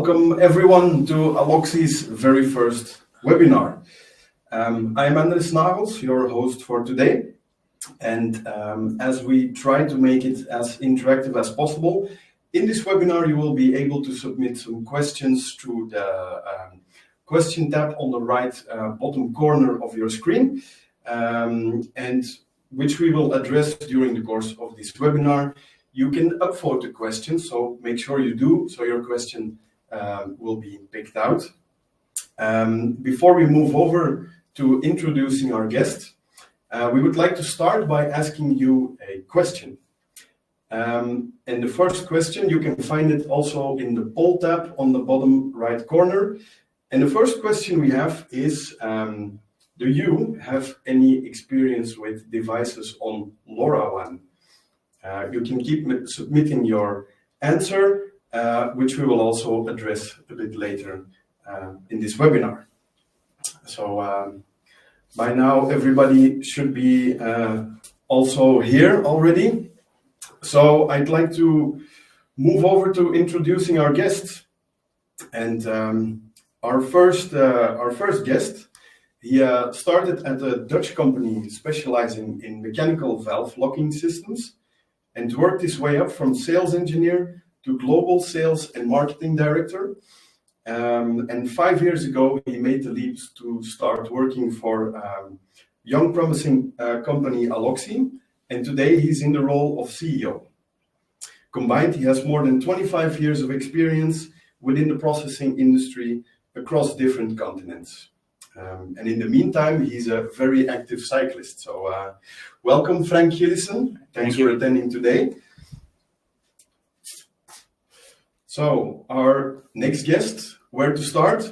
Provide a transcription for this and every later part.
Welcome everyone to Aloxy's very first webinar. I'm Nagels, your host for today. And as we try to make it as interactive as possible, in this webinar you will be able to submit some questions through the question tab on the right bottom corner of your screen, and which we will address during the course of this webinar. You can upvote the question, so make sure you do, so your question will be picked out. Before we move over to introducing our guest, we would like to start by asking you a question. And the first question, you can find it also in the poll tab on the bottom right corner. And the first question we have is, do you have any experience with devices on LoRaWAN? You can keep submitting your answer, which we will also address a bit later in this webinar. So by now everybody should be also here already. So I'd like to move over to introducing our guest. And our first guest, he started at a Dutch company specializing in mechanical valve locking systems, and worked his way up from sales engineer to global sales and marketing director. And 5 years ago, he made the leap to start working for young promising company Aloxy, and today he's in the role of CEO. Combined, he has more than 25 years of experience within the processing industry across different continents. And in the meantime, he's a very active cyclist. So welcome, Frank Gielissen. Thanks for attending today. So our next guest, where to start?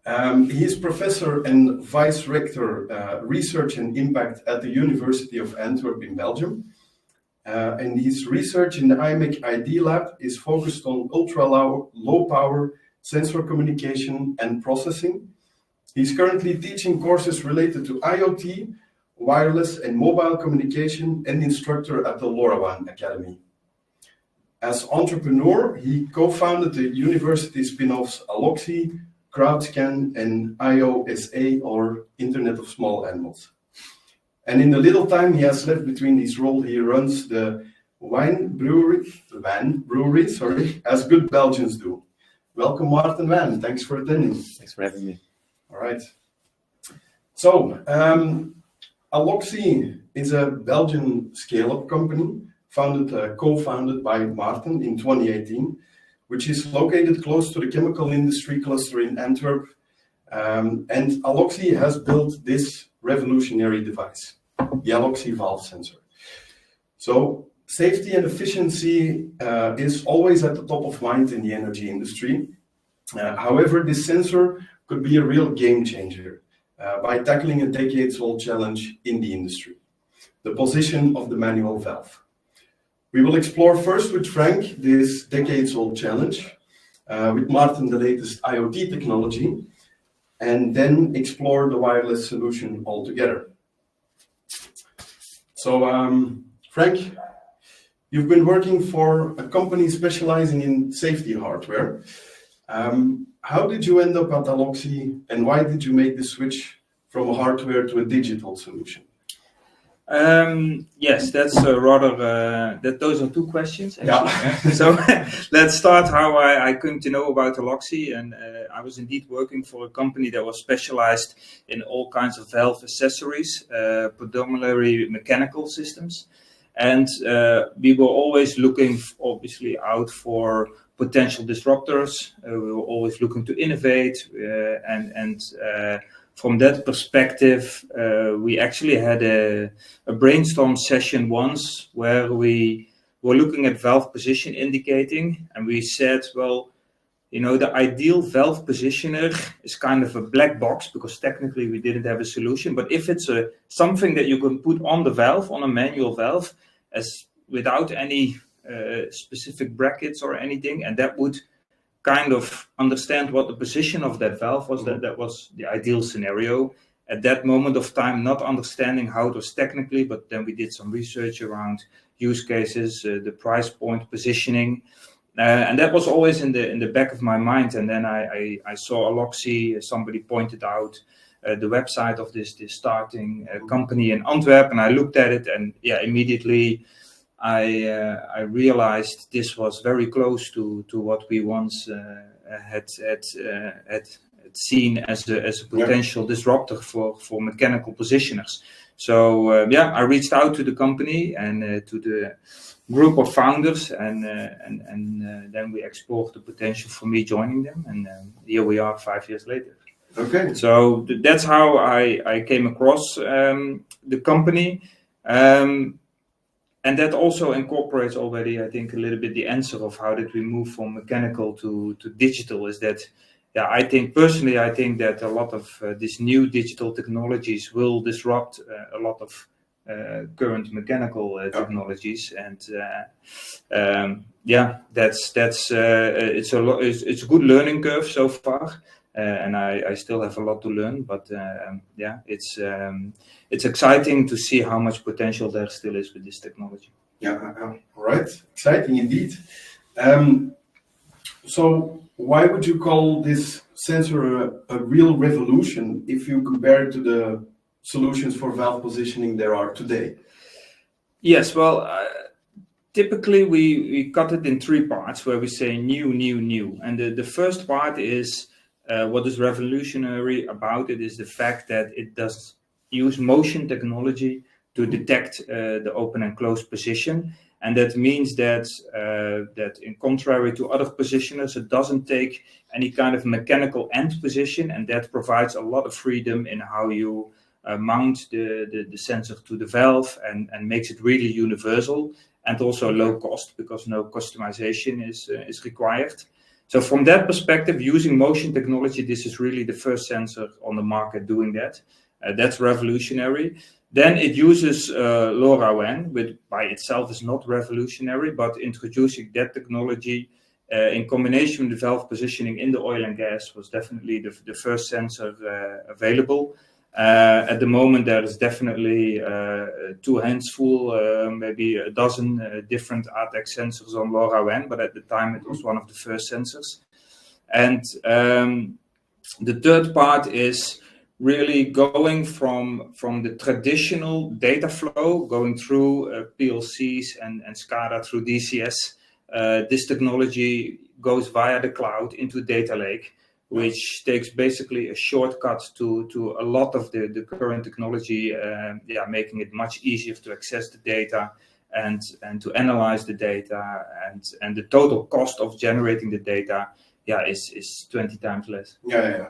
He is professor and vice rector research and impact at the University of Antwerp in Belgium. And his research in the IMEC ID lab is focused on ultra low power sensor communication and processing. He's currently teaching courses related to IoT, wireless and mobile communication, and instructor at the LoRaWAN Academy. As entrepreneur, he co-founded the university spin-offs Aloxy, CrowdScan, and IOSA, or Internet of Small Animals. And in the little time he has left between these roles, he runs the Weyn brewery, as good Belgians do. Welcome, Maarten Weyn. Thanks for attending. Thanks for having me. All right. So, Aloxy is a Belgian scale-up company co-founded by Maarten in 2018, which is located close to the chemical industry cluster in Antwerp. And Aloxy has built this revolutionary device, the Aloxy valve sensor. So, safety and efficiency is always at the top of mind in the energy industry. However, this sensor could be a real game changer by tackling a decades-old challenge in the industry, the position of the manual valve. We will explore first with Frank this decades-old challenge, with Maarten the latest IoT technology, and then explore the wireless solution altogether. So, Frank, you've been working for a company specializing in safety hardware. How did you end up at Aloxy, and why did you make the switch from a hardware to a digital solution? Yes, that's those are two questions. Yeah. So let's start how I came to know about Aloxy, and I was indeed working for a company that was specialized in all kinds of valve accessories, predominantly mechanical systems, and we were always looking, obviously, out for potential disruptors. We were always looking to innovate, and from that perspective, we actually had a brainstorm session once where we were looking at valve position indicating, and we said, well, you know, the ideal valve positioner is kind of a black box because technically we didn't have a solution. But if it's something that you can put on the valve, on a manual valve, as without any specific brackets or anything, and that would kind of understand what the position of that valve was, that was the ideal scenario. At that moment of time, not understanding how it was technically, but then we did some research around use cases, the price point, positioning, And that was always in the back of my mind. And then I saw Aloxy. Somebody pointed out the website of this starting company in Antwerp, and I looked at it, and immediately I realized this was very close to what we once had seen as a potential disruptor for mechanical positioners. So I reached out to the company and to the group of founders, and then we explored the potential for me joining them, and here we are 5 years later. Okay. So that's how I came across the company, and that also incorporates already, I think, a little bit the answer of how did we move from mechanical to digital. Is that I think that a lot of these new digital technologies will disrupt a lot of current mechanical technologies, and it's a good learning curve so far, and I still have a lot to learn, but it's exciting to see how much potential there still is with this technology. All right, exciting indeed. So why would you call this sensor a real revolution if you compare it to the solutions for valve positioning there are today? Yes, well, typically we cut it in three parts where we say new. And the first part is what is revolutionary about it is the fact that it does use motion technology to detect the open and closed position. And that means that in contrary to other positioners, it doesn't take any kind of mechanical end position, and that provides a lot of freedom in how you mount the sensor to the valve, and makes it really universal and also low cost because no customization is required. So from that perspective, using motion technology, this is really the first sensor on the market doing that. That's revolutionary. Then it uses LoRaWAN, which by itself is not revolutionary, but introducing that technology in combination with the valve positioning in the oil and gas was definitely the first sensor available. At the moment, there is definitely two hands full, maybe a dozen different ATEX sensors on LoRaWAN, but at the time it was one of the first sensors. And the third part is really going from the traditional data flow, going through PLCs and SCADA through DCS. This technology goes via the cloud into data lake, which takes basically a shortcut to a lot of the current technology, making it much easier to access the data and to analyze the data, and the total cost of generating the data is 20 times less. Yeah.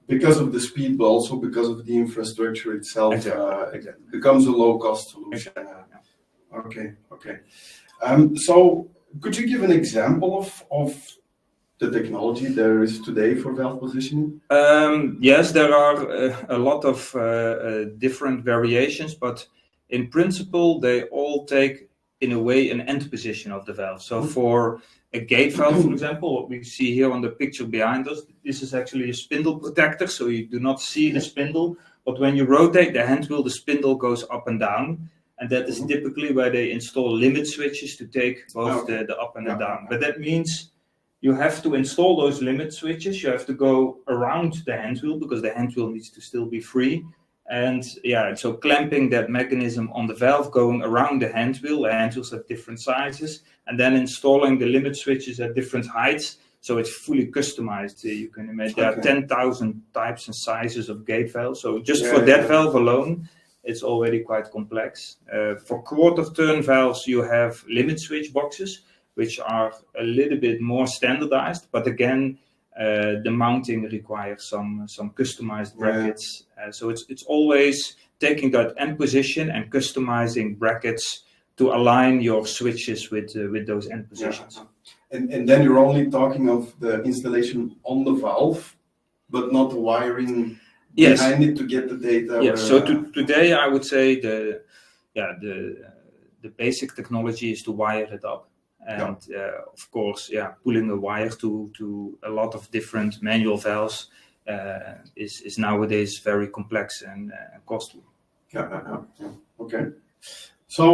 Because of the speed, but also because of the infrastructure itself. Exactly. It becomes a low-cost solution. Okay. So could you give an example of the technology there is today for valve positioning? Yes, there are a lot of different variations, but in principle, they all take, in a way, an end position of the valve. So for a gate valve, for example, what we see here on the picture behind us, this is actually a spindle protector, so you do not see the spindle, but when you rotate the hand wheel, the spindle goes up and down, and that is typically where they install limit switches to take both the up and the down. But that means you have to install those limit switches, you have to go around the hand wheel because the hand wheel needs to still be free. And so clamping that mechanism on the valve, going around the hand wheels have different sizes, and then installing the limit switches at different heights. So it's fully customized. You can imagine there are 10,000 types and sizes of gate valves. So just for that valve alone, it's already quite complex. For quarter turn valves, you have limit switch boxes, which are a little bit more standardized, but again, the mounting requires some customized brackets. So it's always taking that end position and customizing brackets to align your switches with those end positions. And then you're only talking of the installation on the valve, but not the wiring behind it to get the data. Yes. So today I would say the basic technology is to wire it up. And of course, pulling a wire to a lot of different manual valves is nowadays very complex and costly. Okay. So,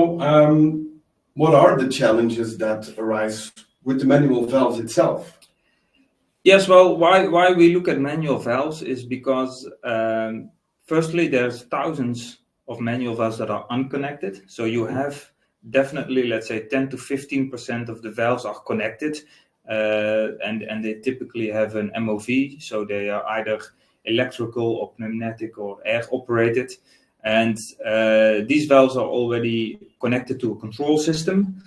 what are the challenges that arise with the manual valves itself? Yes, well, why we look at manual valves is because firstly, there's thousands of manual valves that are unconnected. So you have definitely, let's say, 10 to 15% of the valves are connected, and they typically have an MOV, so they are either electrical or pneumatic or air operated. And these valves are already connected to a control system,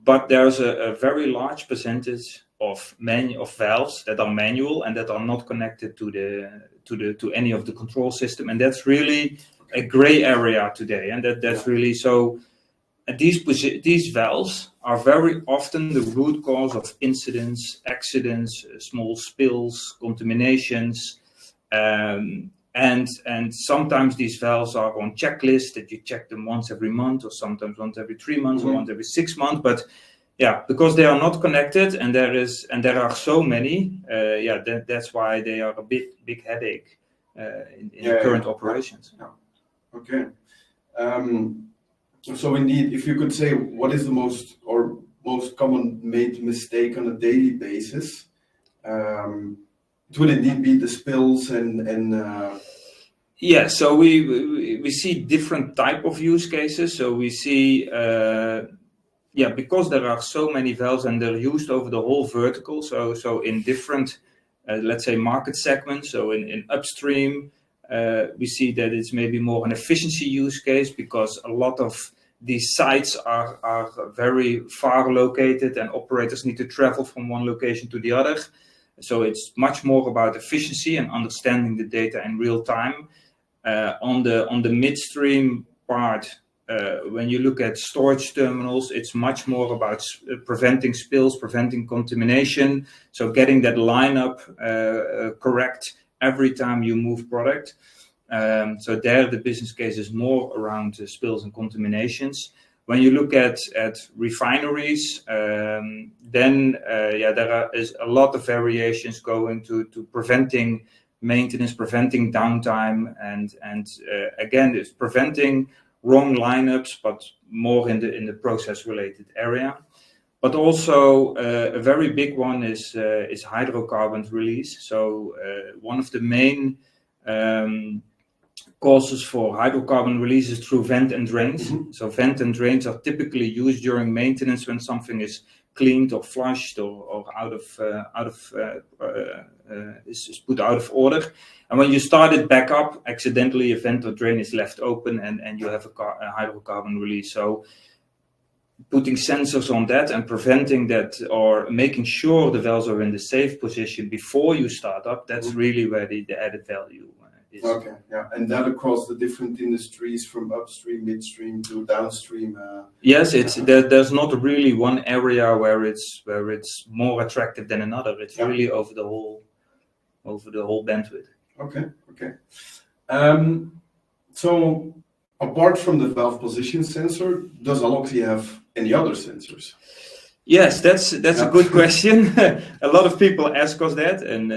but there's a very large percentage of valves that are manual and that are not connected to any of the control system, and that's really a gray area today. And that's really so. These valves are very often the root cause of incidents, accidents, small spills, contaminations, and sometimes these valves are on checklists that you check them once every month, or sometimes once every 3 months, or once every 6 months. But yeah, because they are not connected, and there are so many, that's why they are a big headache in current operations. Yeah. Okay. So indeed, if you could say what is the most common made mistake on a daily basis, it would indeed be the spills and. Yeah, so we see different type of use cases. So we see, because there are so many valves and they're used over the whole vertical. So in different, let's say, market segments. So in upstream, we see that it's maybe more an efficiency use case because a lot of these sites are very far located and operators need to travel from one location to the other. So it's much more about efficiency and understanding the data in real time. On the midstream part, when you look at storage terminals, it's much more about preventing spills, preventing contamination. So getting that lineup correct every time you move product. So there the business case is more around spills and contaminations. When you look at refineries, then there is a lot of variations going to preventing maintenance, preventing downtime, and again, it's preventing wrong lineups, but more in the process related area. But also a very big one is hydrocarbon release. So one of the main causes for hydrocarbon release is through vent and drains. So vent and drains are typically used during maintenance when something is cleaned or flushed or is put out of order. And when you start it back up, accidentally a vent or drain is left open and you have a hydrocarbon release. So putting sensors on that and preventing that, or making sure the valves are in the safe position before you start up, that's really where the added value is. Okay, yeah, and that across the different industries from upstream, midstream to downstream. Yes, there's not really one area where it's more attractive than another. It's really over the whole bandwidth. Okay. So apart from the valve position sensor, does Aloxy have any other sensors? Yes, that's a good question. A lot of people ask us that, and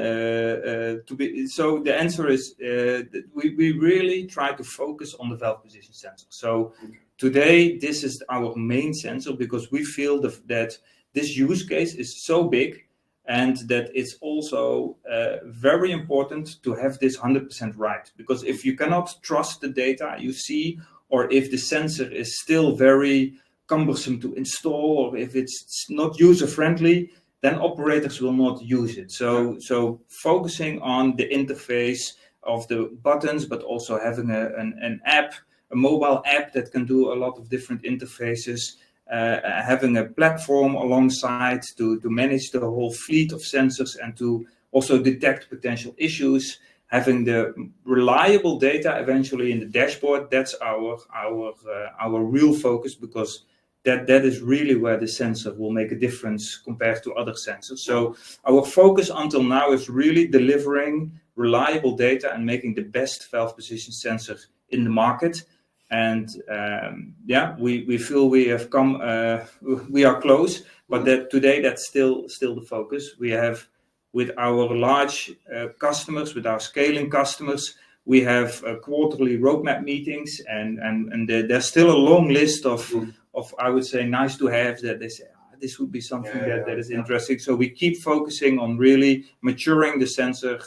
so the answer is we really try to focus on the valve position sensor. So today this is our main sensor because we feel that this use case is so big, and that it's also very important to have this 100% right. Because if you cannot trust the data you see, or if the sensor is still very cumbersome to install, or if it's not user friendly, then operators will not use it. So focusing on the interface of the buttons, but also having an app, a mobile app that can do a lot of different interfaces, having a platform alongside to manage the whole fleet of sensors and to also detect potential issues, having the reliable data eventually in the dashboard. That's our real focus, because that is really where the sensor will make a difference compared to other sensors. So our focus until now is really delivering reliable data and making the best valve position sensor in the market. And we feel we have come, we are close, but that today that's still the focus. We have, with our large customers, with our scaling customers, we have quarterly roadmap meetings, and there's still a long list of I would say nice to have that they say this would be something that is yeah. interesting. So we keep focusing on really maturing the sensor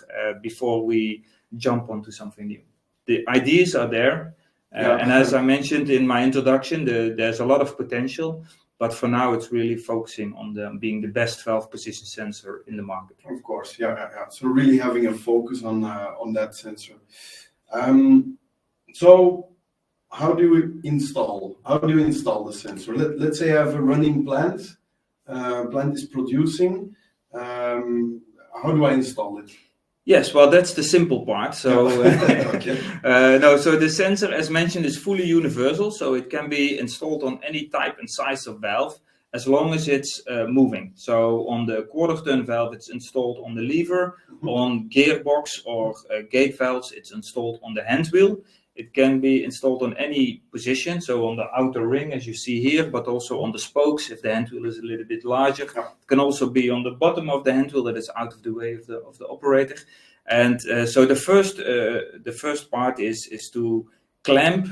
before we jump onto something new. The ideas are there. And as I mentioned in my introduction, there's a lot of potential, but for now it's really focusing on being the best valve position sensor in the market. Of course, yeah. So really having a focus on that sensor. So how do you install the sensor? Let's say I have a running plant. Plant is producing. How do I install it? Yes, well, that's the simple part. So, Okay. So the sensor, as mentioned, is fully universal. So it can be installed on any type and size of valve, as long as it's moving. So on the quarter-turn valve, it's installed on the lever. On gearbox or gate valves, it's installed on the hand wheel. It can be installed on any position, so on the outer ring, as you see here, but also on the spokes if the hand wheel is a little bit larger. Yeah. It can also be on the bottom of the hand wheel that is out of the way of the operator. And so the first part is to clamp,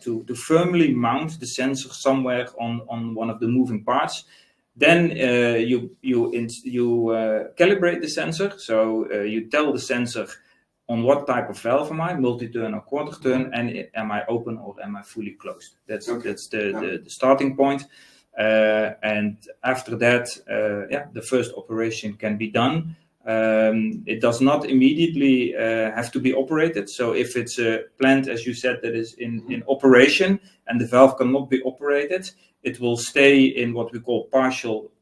to firmly mount the sensor somewhere on one of the moving parts. Then you calibrate the sensor, so you tell the sensor on what type of valve am I, multi-turn or quarter-turn, and am I open or am I fully closed? That's the starting point. And after that, the first operation can be done. It does not immediately have to be operated. So if it's a plant, as you said, that is in operation and the valve cannot be operated, it will stay in what we call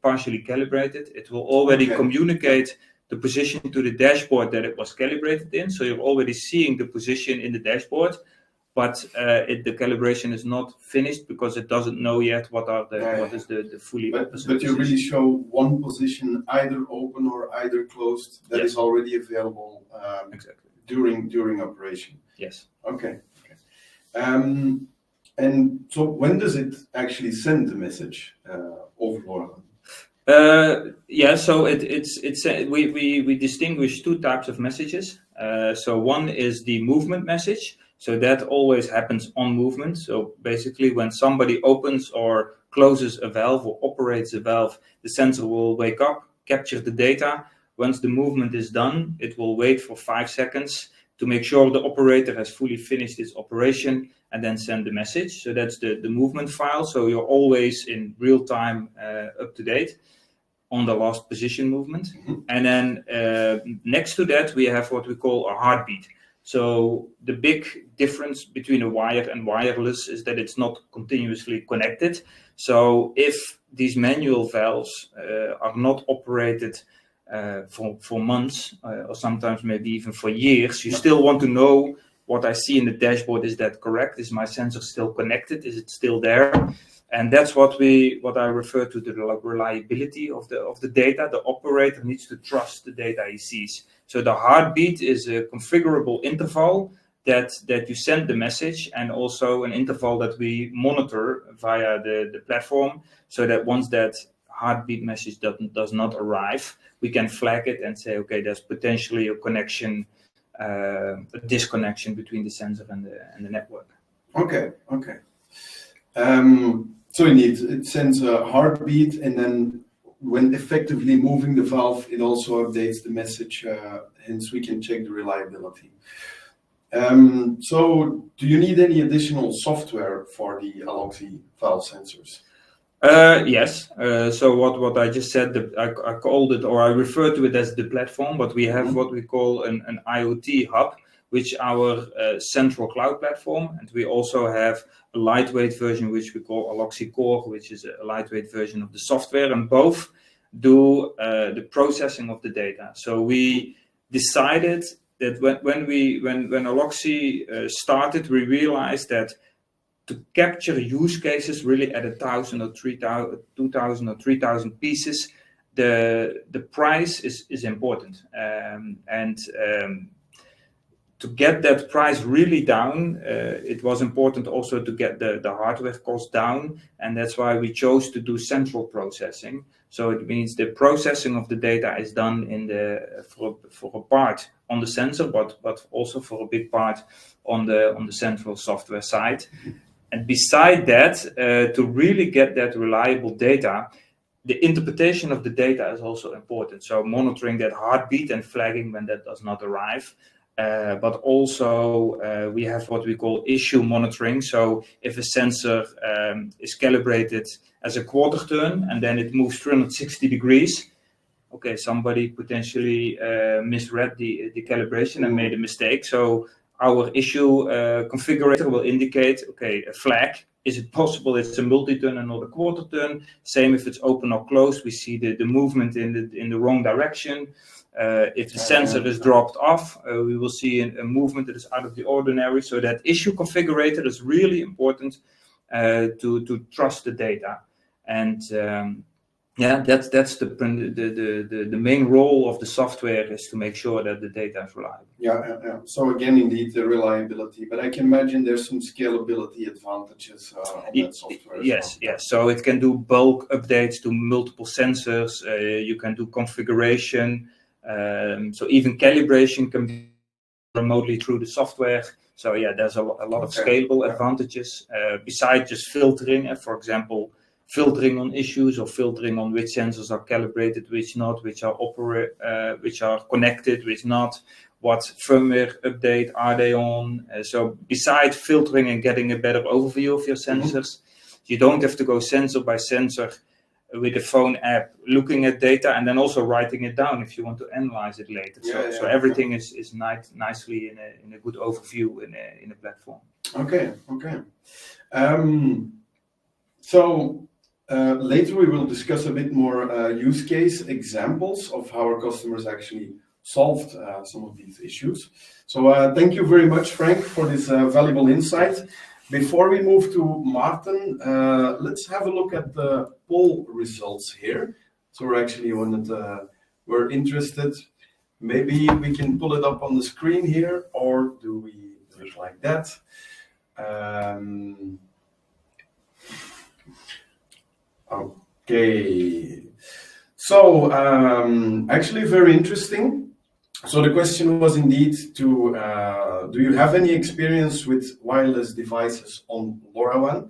partially calibrated. It will already communicate the position to the dashboard that it was calibrated in. So you're already seeing the position in the dashboard, but the calibration is not finished because it doesn't know yet what is the fully opposite But you position. really show one position, either open or either closed, that is already available exactly during operation. Yes. Okay. And so when does it actually send the message over LoRaWAN? So we distinguish two types of messages. So one is the movement message. So that always happens on movement. So basically when somebody opens or closes a valve or operates a valve, the sensor will wake up, capture the data. Once the movement is done, it will wait for 5 seconds to make sure the operator has fully finished its operation and then send the message. So that's the movement file. So you're always in real time up to date on the last position movement. And then next to that, we have what we call a heartbeat. So the big difference between a wire and wireless is that it's not continuously connected. So if these manual valves are not operated for months or sometimes maybe even for years, you still want to know what I see in the dashboard. Is that correct? Is my sensor still connected? Is it still there? And that's what I refer to the reliability of the data. The operator needs to trust the data he sees. So the heartbeat is a configurable interval that you send the message, and also an interval that we monitor via the platform, so that once that heartbeat message does not arrive, we can flag it and say, okay, there's potentially a connection, a disconnection between the sensor and the network. Okay. So indeed, it sends a heartbeat, and then when effectively moving the valve, it also updates the message, hence we can check the reliability. So do you need any additional software for the Aloxy valve sensors? Yes. So what I just said, I called it, or I refer to it as the platform, but we have what we call an IoT hub, which our central cloud platform, and we also have a lightweight version which we call Aloxy Core, which is a lightweight version of the software, and both do the processing of the data. So we decided that when Aloxy started, we realized that to capture use cases really at 1,000 or 2,000 or 3,000 pieces, the price is important, and to get that price really down, it was important also to get the hardware cost down, and that's why we chose to do central processing. So it means the processing of the data is done for a part on the sensor, but also for a big part on the central software side. And beside that, to really get that reliable data, the interpretation of the data is also important. So monitoring that heartbeat and flagging when that does not arrive. But also we have what we call issue monitoring. So if a sensor is calibrated as a quarter turn and then it moves 360 degrees, okay, somebody potentially misread the calibration and made a mistake. So our issue configurator will indicate, okay, a flag. Is it possible it's a multi-turn and not a quarter turn? Same if it's open or closed, we see the movement in the wrong direction. If the sensor is dropped off, we will see a movement that is out of the ordinary. So that issue configurator is really important to trust the data. And that's the main role of the software, is to make sure that the data is reliable. Yeah. So again, indeed, the reliability, but I can imagine there's some scalability advantages on that software. Yes. So it can do bulk updates to multiple sensors. You can do configuration. So even calibration can be remotely through the software. So yeah, there's a lot of scalable advantages besides just filtering. For example, filtering on issues or filtering on which sensors are calibrated, which not, which are connected, which not, what firmware update are they on. So besides filtering and getting a better overview of your sensors, you don't have to go sensor by sensor with the phone app, looking at data and then also writing it down if you want to analyze it later. So everything is nicely in a good overview in a platform. Okay. So later we will discuss a bit more use case examples of how our customers actually solved some of these issues. So thank you very much, Frank, for this valuable insight. Before we move to Maarten, let's have a look at the poll results here. So we're actually we're interested. Maybe we can pull it up on the screen here, or do we do it like that? Okay. So actually very interesting. So the question was indeed do you have any experience with wireless devices on LoRaWAN?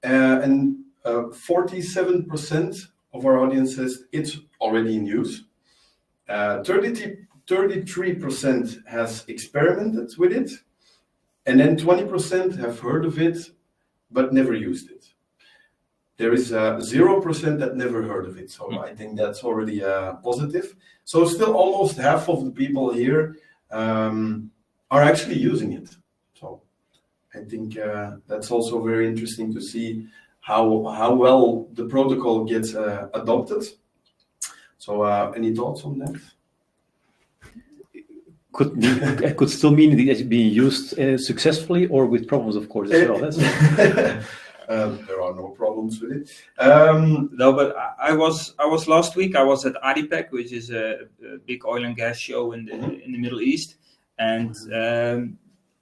And 47% of our audience says it's already in use. 33% has experimented with it. And then 20% have heard of it, but never used it. There is 0% that never heard of it. So I think that's already positive. So still almost half of the people here are actually using it. So I think that's also very interesting to see how well the protocol gets adopted. So any thoughts on that? Could still mean that it's being used successfully or with problems, of course, as well. There are no problems with it. No, but I was last week. I was at ADIPEC, which is a big oil and gas show in the Middle East, and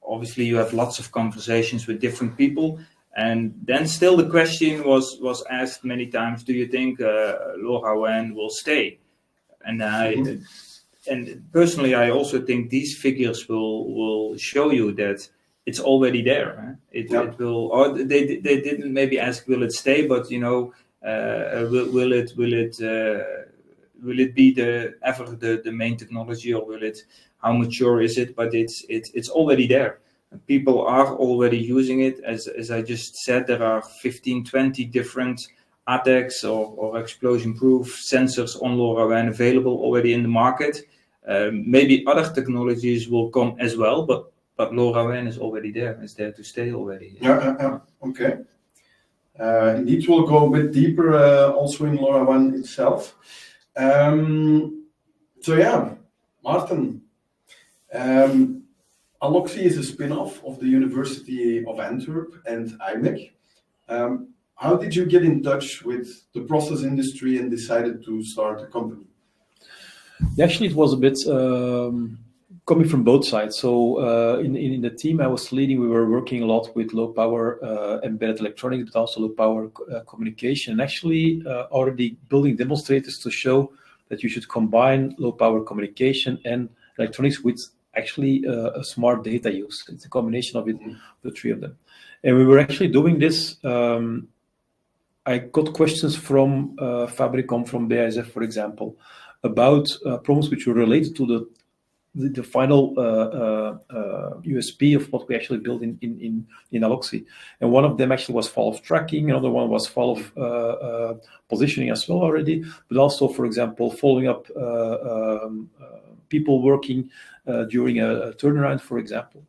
obviously you have lots of conversations with different people. And then still the question was asked many times: do you think LoRaWAN will stay? And personally, I also think these figures will show you that it's already there. It will. Or they didn't maybe ask will it stay, but will it be the main technology, or how mature is it? But it's already there. People are already using it. As I just said, there are 15-20 different ATEX or explosion-proof sensors on LoRaWAN available already in the market. Maybe other technologies will come as well, but LoRaWAN is already there. It's there to stay already. Yeah. Okay. Indeed, we'll go a bit deeper also in LoRaWAN itself. Maarten, Aloxy is a spin-off of the University of Antwerp and IMEC. How did you get in touch with the process industry and decided to start a company? Actually, it was a bit coming from both sides. So in the team I was leading, we were working a lot with low power embedded electronics, but also low power communication. And actually already building demonstrators to show that you should combine low power communication and electronics with actually a smart data use. It's a combination of it, the three of them. And we were actually doing this I got questions from Fabricom, from BASF, for example, about problems which were related to the final USP of what we actually built in Aloxy. And one of them actually was fall of tracking, another one was fall of positioning as well already, but also, for example, following up people working during a turnaround, for example.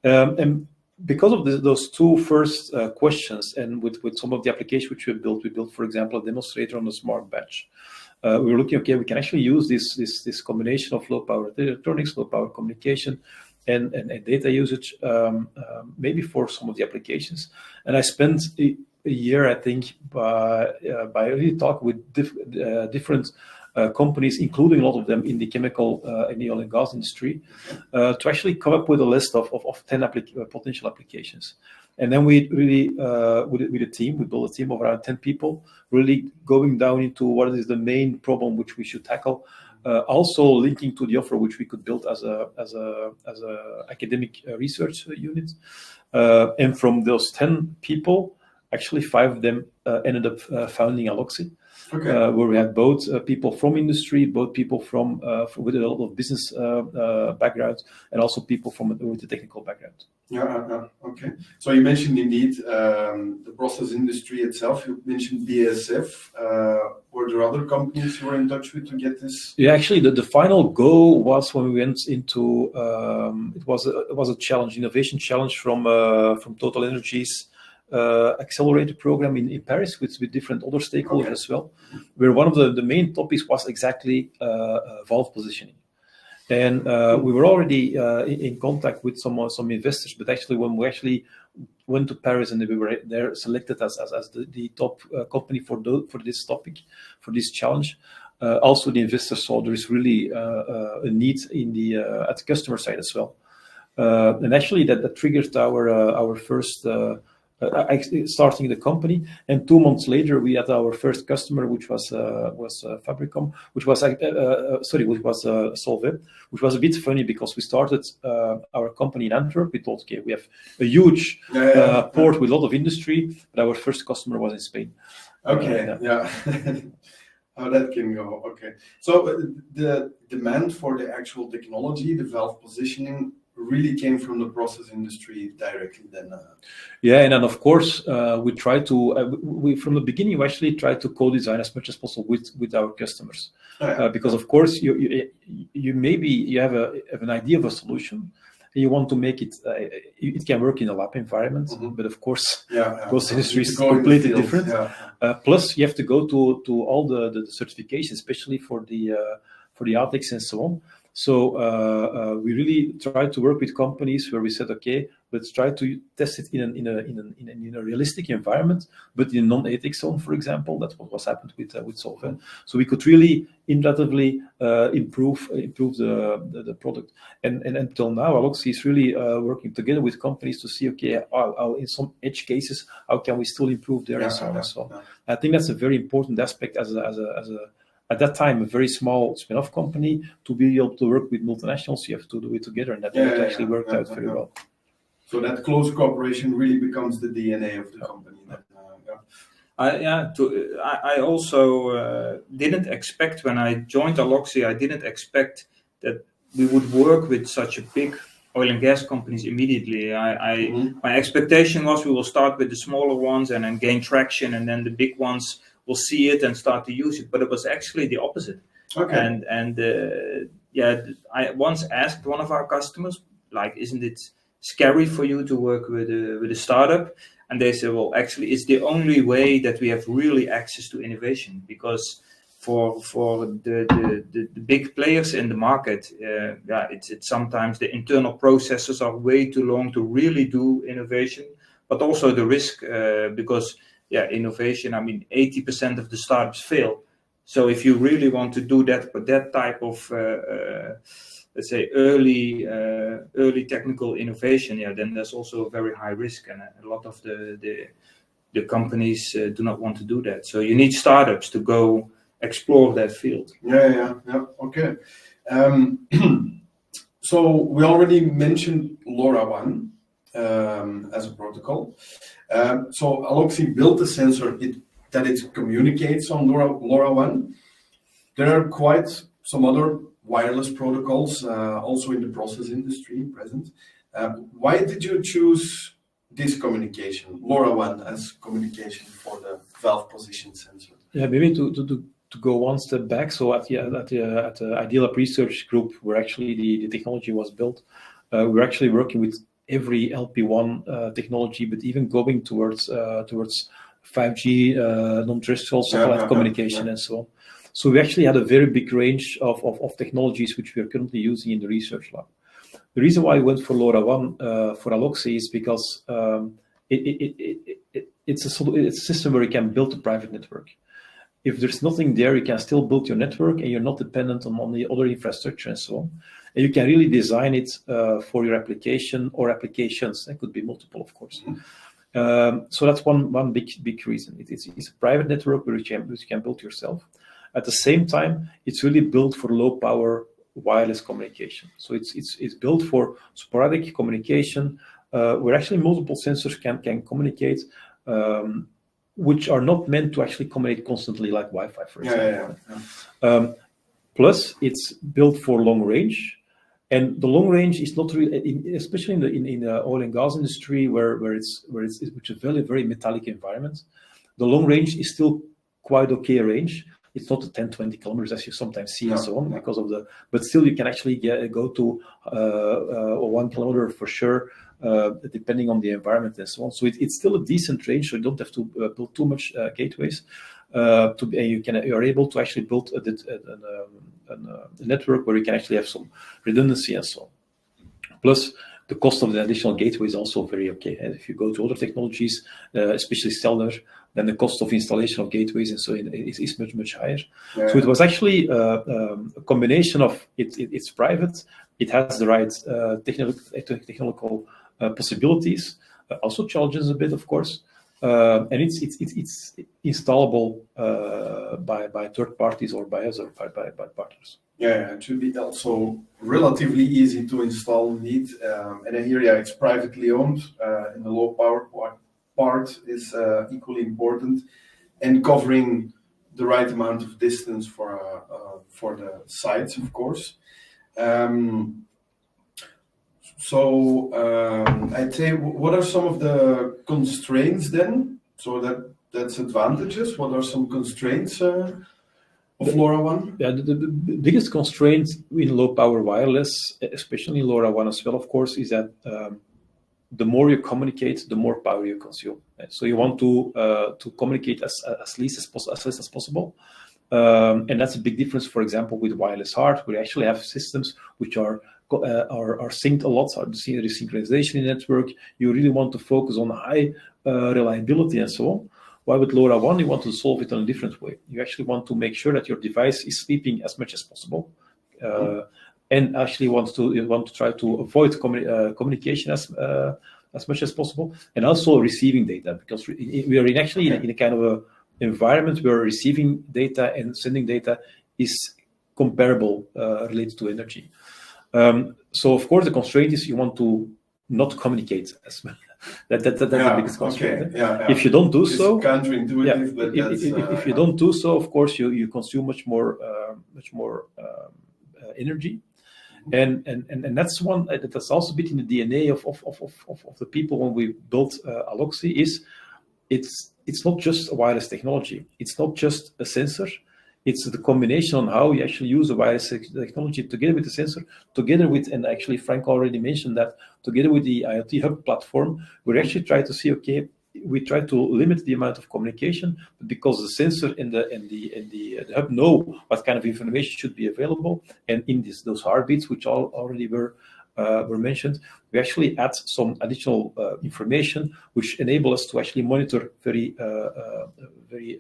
And because of those two first questions, and with some of the applications which we built, for example, a demonstrator on the smart batch. We were looking, okay, we can actually use this combination of low power electronics, low power communication, and data usage, maybe for some of the applications. And I spent a year, I think, by really talking with different companies, including a lot of them in the chemical and the oil and gas industry, to actually come up with a list of 10 potential applications. And then we really, with a team, we built a team of around 10 people, really going down into what is the main problem which we should tackle, also linking to the offer which we could build as a academic research unit. And from those 10 people, actually 5 of them ended up founding Aloxy. Okay. Where we had both people from industry, both people from with a lot of business background, and also people with a technical background. Yeah. Okay. So you mentioned indeed the process industry itself. You mentioned BASF. Were there other companies you were in touch with to get this? Yeah, actually, the final go was when we went into it was a challenge, innovation challenge from Total Energies. Accelerator program in Paris with different other stakeholders as well, where one of the main topics was exactly valve positioning. And we were already in contact with some investors, but actually when we actually went to Paris and we were there selected as the top company for this topic, for this challenge, also the investors saw there is really a need at the customer side as well. And actually that triggered our first starting the company, and 2 months later we had our first customer, which was Fabricom, which was Solvay, which was a bit funny because we started our company in Antwerp. We thought, okay, we have a huge port with a lot of industry, but our first customer was in Spain. Okay, yeah. How that can go. Okay, so the demand for the actual technology, the valve positioning, really came from the process industry directly then. Yeah, and then of course we try to from the beginning we actually try to co-design as much as possible with our customers, because of course you maybe have an idea of a solution and you want to make it it can work in a lab environment, but of course because industry is completely different. Plus you have to go to all the certifications, especially for the ATEX and so on. So we really try to work with companies where we said, okay, let's try to test it in a realistic environment, but in a non-ATEX zone, for example. That's what was happened with Solvay. So we could really iteratively improve the product. And until now, Aloxy is really working together with companies to see, okay, in some edge cases, how can we still improve there and so on and so on. I think that's a very important aspect as at that time, a very small spin-off company. To be able to work with multinationals, you have to do it together, and that actually worked out very well. So that close cooperation really becomes the DNA of the company. I also didn't expect when I joined Aloxy, I didn't expect that we would work with such a big oil and gas companies immediately. My expectation was we will start with the smaller ones and then gain traction, and then the big ones will see it and start to use it. But it was actually the opposite. Okay. I once asked one of our customers, like, isn't it scary for you to work with a startup? And they said, well, actually, it's the only way that we have really access to innovation, because for the big players in the market, it's sometimes the internal processes are way too long to really do innovation, but also the risk, because innovation, 80% of the startups fail. So if you really want to do that, but that type of, let's say, early technical innovation, then there's also a very high risk, and a lot of the companies do not want to do that. So you need startups to go explore that field. Okay. So we already mentioned LoRaWAN as a protocol. So Aloxy built the sensor. It that it communicates on LoRaWAN. There are quite some other wireless protocols also in the process industry present. Why did you choose this communication, LoRaWAN, as communication for the valve position sensor? Yeah, maybe to go one step back. So at the IIoT research group, where actually the technology was built, we're actually working with every LP1 technology, but even going towards 5G non-terrestrial satellite communication and so on. So we actually had a very big range of technologies which we are currently using in the research lab. The reason why I went for LoRaWAN for Aloxy is because it's a system where you can build a private network. If there's nothing there, you can still build your network and you're not dependent on the other infrastructure and so on. And you can really design it for your application or applications. It could be multiple, of course. So that's one big reason. It's a private network which you can build yourself. At the same time, it's really built for low power wireless communication. So it's built for sporadic communication where actually multiple sensors can communicate, which are not meant to actually communicate constantly like Wi-Fi, for example. Plus, it's built for long range. And the long range is not really, especially in the oil and gas industry, which is a very, very metallic environment. The long range is still quite okay range. It's not 10, 20 kilometers as you sometimes see and so on because of but still you can actually go to 1 kilometer for sure, depending on the environment and so on. So it's still a decent range, so you don't have to build too much gateways. You are able to actually build a network where you can actually have some redundancy and so on. Plus, the cost of the additional gateway is also very okay. And if you go to other technologies, especially cellular, then the cost of installation of gateways and so on is much higher. So it was actually a combination of it's private, it has the right technical possibilities, also challenges a bit, of course. And it's installable by third parties or by us or by partners. Yeah, it should be also relatively easy to install indeed. And here, it's privately owned, and the low power part is equally important, and covering the right amount of distance for the sites, of course. I'd say, what are some of the constraints then? So that's advantages. What are some constraints of LoRaWAN? Yeah, the biggest constraint in low power wireless, especially LoRaWAN as well, of course, is that the more you communicate, the more power you consume. So you want to communicate as least as possible. And that's a big difference, for example, with wireless HART, where you actually have systems which are synced a lot, the synchronization in the network. You really want to focus on high reliability and so on. While with LoRaWAN, you want to solve it in a different way. You actually want to make sure that your device is sleeping as much as possible, and actually want to try to avoid communication as much as possible, and also receiving data, because we are in a kind of a environment where receiving data and sending data is comparable related to energy. So of course the constraint is you want to not communicate as much. That's the biggest constraint. Okay. If you don't do so, counterintuitive, but if you don't do so, of course you consume much more energy, and that's that's also a bit in the DNA of the people when we built Aloxy. It's not just a wireless technology. It's not just a sensor. It's the combination on how you actually use the wireless technology together with the sensor, together with, and actually Frank already mentioned that, together with the IoT Hub platform, we actually try to see, okay, we try to limit the amount of communication, but because the sensor and the hub know what kind of information should be available, and in those heartbeats, which already were mentioned, we actually add some additional information which enable us to actually monitor very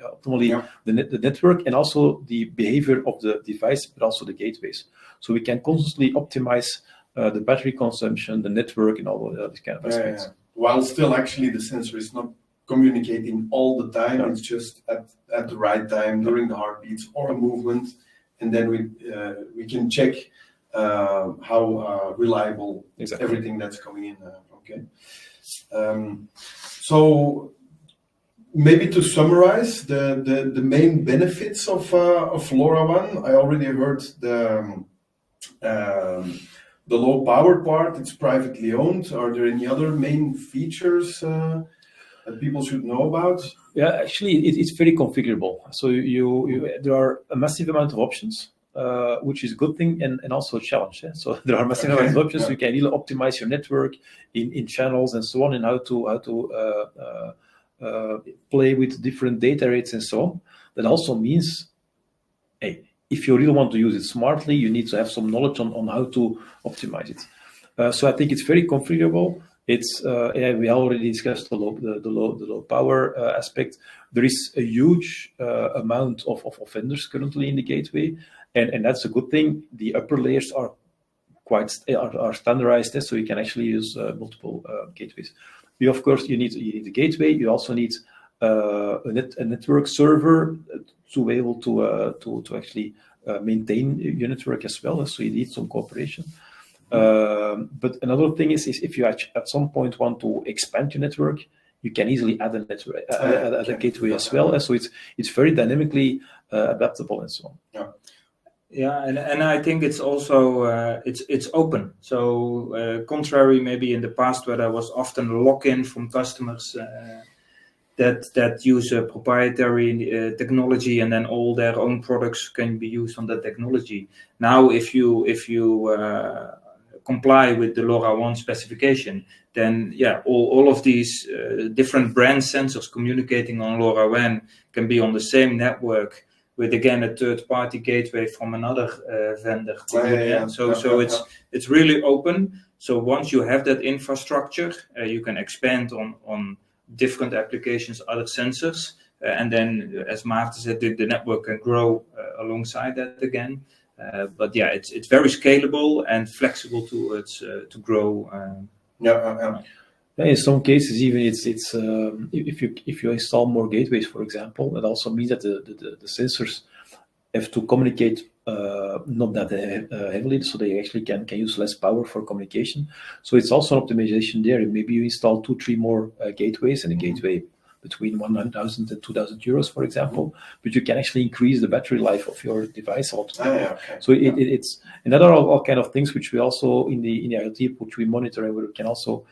optimally the network and also the behavior of the device, but also the gateways. So we can constantly optimize the battery consumption, the network, and all of these kind of aspects. Yeah. While still actually the sensor is not communicating all the time, it's just at the right time during the heartbeats or a movement, and then we can check how reliable everything that's coming in. Okay. So maybe to summarize the main benefits of LoRaWAN, I already heard the low power part. It's privately owned. Are there any other main features that people should know about? Yeah, actually, it's very configurable. So there are a massive amount of options, which is a good thing and also a challenge. So there are massive amount of options. Yeah. You can really optimize your network in channels and so on, and how to play with different data rates and so on. That also means, hey, if you really want to use it smartly, you need to have some knowledge on how to optimize it. So I think it's very configurable. It's we already discussed the low power aspect. There is a huge amount of vendors currently in the gateway, and that's a good thing. The upper layers are are standardized, so you can actually use multiple gateways. Of course, you need a gateway. You also need a network server to be able to actually maintain your network as well. So you need some cooperation. But another thing is if you at some point want to expand your network, you can easily add a network, add a gateway as well. So it's very dynamically adaptable and so on. Yeah. Yeah, and I think it's also it's open. So contrary maybe in the past where there was often lock-in from customers that use a proprietary technology, and then all their own products can be used on that technology. Now, if you comply with the LoRaWAN specification, then all of these different brand sensors communicating on LoRaWAN can be on the same network with, again, a third-party gateway from another vendor. So it's really open. So once you have that infrastructure, you can expand on different applications, other sensors, and then, as Maarten said, the network can grow alongside that again. But it's very scalable and flexible to grow. In some cases, even it's if you install more gateways, for example, it also means that the sensors have to communicate not that heavily, so they actually can use less power for communication. So it's also an optimization there. Maybe you install 2-3 more gateways, and a gateway between 1,000 and 2,000 euros, for example, but you can actually increase the battery life of your device altogether. So it's, and that are all kind of things which we also in the IoT which we monitor, and we can also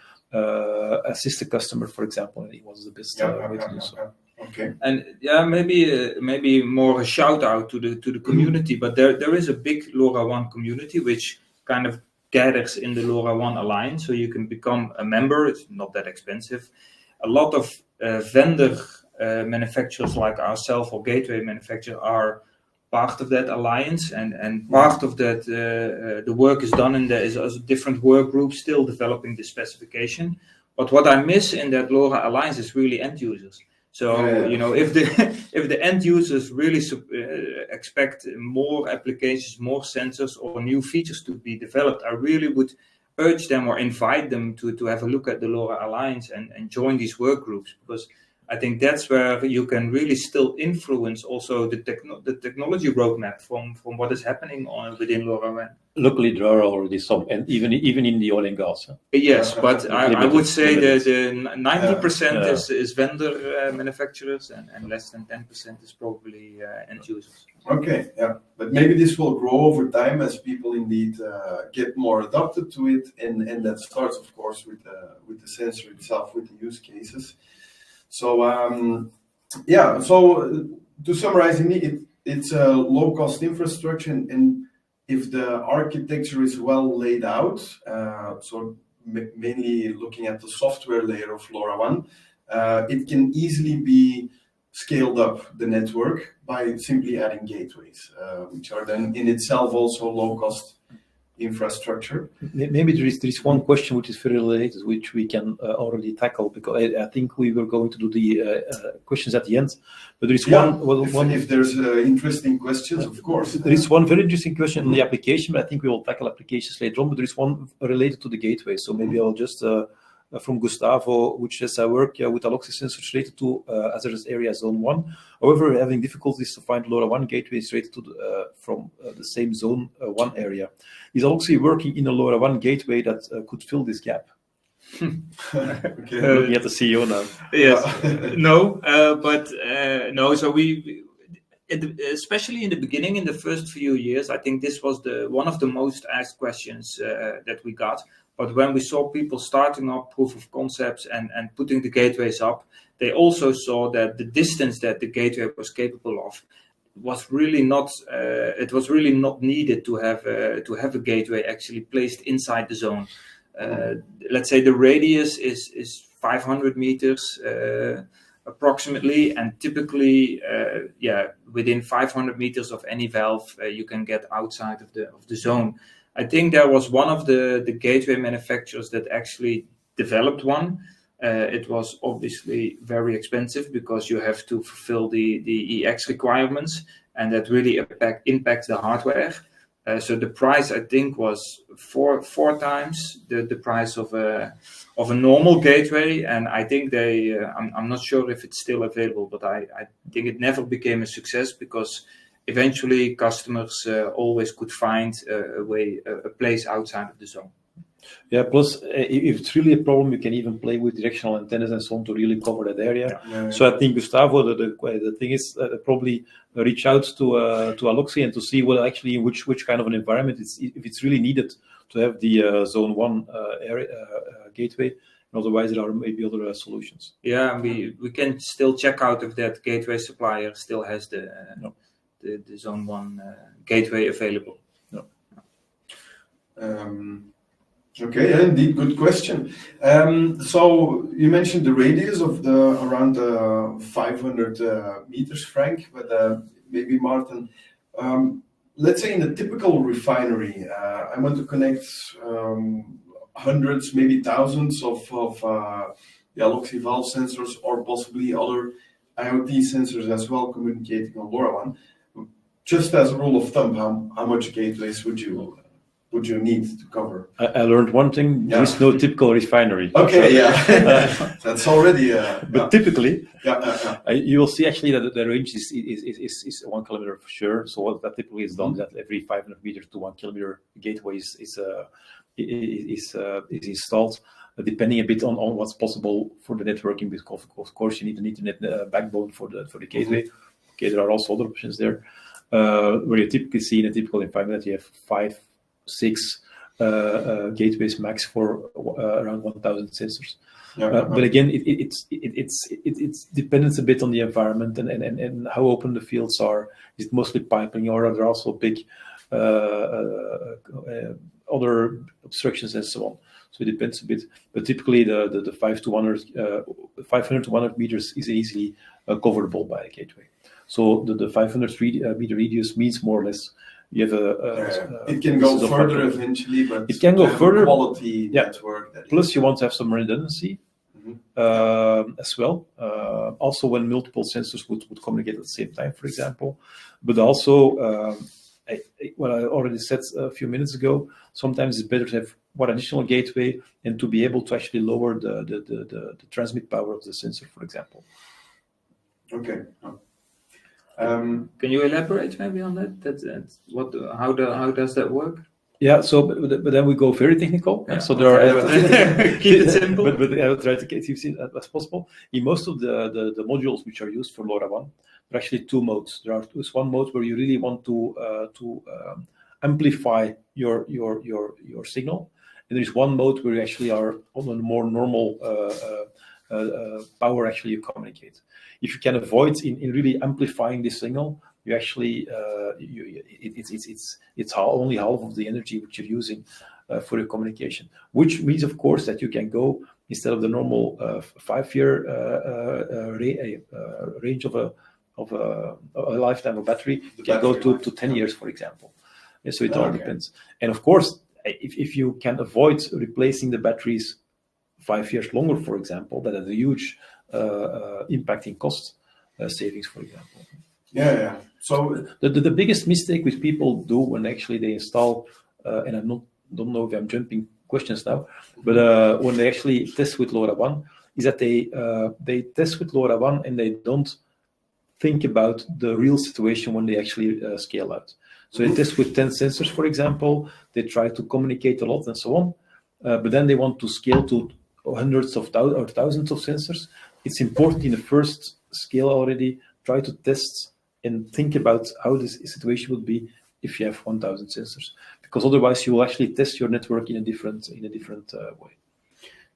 assist the customer, for example, and it was the best way to do so. Okay. And maybe more a shout out to the community, but there is a big LoRaWAN community which kind of gathers in the LoRaWAN Alliance, so you can become a member. It's not that expensive. A lot of vendor manufacturers like ourselves or gateway manufacturers are part of that alliance, and part of that the work is done in there is as different work groups still developing the specification. But what I miss in that LoRa Alliance is really end users. So if the end users really expect more applications, more sensors, or new features to be developed, I really would urge them or invite them to have a look at the LoRa Alliance and join these work groups, because I think that's where you can really still influence also the technology roadmap from what is happening within LoRaWAN. Luckily, there are already some, and even in the oil and gas. Yes, but I would say that 90% is vendor manufacturers, and less than 10% is probably end users. Okay, but maybe this will grow over time as people indeed get more adapted to it, and that starts, of course, with the sensor itself, with the use cases. So so to summarize, it's a low-cost infrastructure, and if the architecture is well laid out, so mainly looking at the software layer of LoRaWAN, it can easily be scaled up the network by simply adding gateways, which are then in itself also low-cost infrastructure. Maybe there is one question which is very related, which we can already tackle, because I think we were going to do the questions at the end. But there is one. If there's interesting questions, of course. There is one very interesting question on the application, but I think we will tackle applications later on. But there is one related to the gateway, so maybe I'll just. From Gustavo, which says, I work with Aloxy sensors related to hazardous area zone 1. However, we're having difficulties to find LoRaWAN gateways related to from the same zone 1 area. Is Aloxy working in a LoRaWAN gateway that could fill this gap? Okay. Looking at the CEO now. Yes, no, but no. So especially in the beginning, in the first few years, I think this was one of the most asked questions that we got. But when we saw people starting up proof of concepts and putting the gateways up, they also saw that the distance that the gateway was capable of was really not. It was really not needed to have a gateway actually placed inside the zone. Let's say the radius is 500 meters approximately, and typically, within 500 meters of any valve, you can get outside of the zone. I think there was one of the gateway manufacturers that actually developed one. It was obviously very expensive because you have to fulfill the EX requirements, and that really impacts the hardware. So the price, I think, was four times the price of a normal gateway, and I think I'm not sure if it's still available, but I think it never became a success because eventually customers always could find a place outside of the zone. Yeah, plus if it's really a problem, you can even play with directional antennas and so on to really cover that area. Yeah. So I think, Gustavo, the thing is probably reach out to Aloxy and to see actually which kind of an environment if it's really needed to have the zone 1 area gateway. And otherwise, there are maybe other solutions. Yeah, we can still check out if that gateway supplier still has the zone 1 gateway available. No. Okay, yeah, indeed, good question. So you mentioned the radius of around 500 meters, Frank, but maybe Maarten, let's say in a typical refinery, I want to connect hundreds, maybe thousands of the Aloxy valve sensors or possibly other IoT sensors as well communicating on LoRaWAN. Just as a rule of thumb, how much gateways would you need to cover? I learned one thing: there is no typical refinery. Okay, yeah, that's already. But typically, yeah. You will see actually that the range is 1 kilometer for sure. So what that typically is done is that every 500 meters to 1 kilometer gateway is installed, depending a bit on what's possible for the networking. Because of course you need an Ethernet backbone for the gateway. Okay, there are also other options there. Where you typically see in a typical environment, you have 5-6 gateways max for around 1,000 sensors. But again, it's depends a bit on the environment and how open the fields are. Is it mostly piping, or are there also big other obstructions and so on? So it depends a bit. But typically, the 500 to 100 meters is easily coverable by a gateway. So the 500 meter radius means more or less you have it can go further eventually, but it can go further. Quality network. Plus, you want to have some redundancy as well. Also, when multiple sensors would communicate at the same time, for example. But also, what I already said a few minutes ago, sometimes it's better to have one additional gateway and to be able to actually lower the transmit power of the sensor, for example. Okay. Can you elaborate maybe on that? That's what. How does that work? Yeah. So, but then we go very technical. Yeah, so there are keep it simple. But I will try to keep it as possible. In most of the modules which are used for LoRaWAN, there are actually 2 modes. There's one mode where you really want to amplify your signal, and there is one mode where you actually are on a more normal power actually you communicate. If you can avoid in really amplifying the signal, you actually it's only half of the energy which you're using for your communication. Which means, of course, that you can go instead of the normal 5-year range of a lifetime of battery, you can go to 10 years, for example. And so it all depends. And of course, if you can avoid replacing the batteries 5 years longer, for example, that has a huge impact in cost savings, for example. Yeah. So the biggest mistake which people do when actually they install, and I don't know if I'm jumping questions now, but when they actually test with LoRaWAN, is that they test with LoRaWAN and they don't think about the real situation when they actually scale out. So they test with 10 sensors, for example. They try to communicate a lot and so on, but then they want to scale to hundreds of or thousands of sensors, it's important in the first scale already try to test and think about how this situation would be if you have 1,000 sensors, because otherwise you will actually test your network in a different way.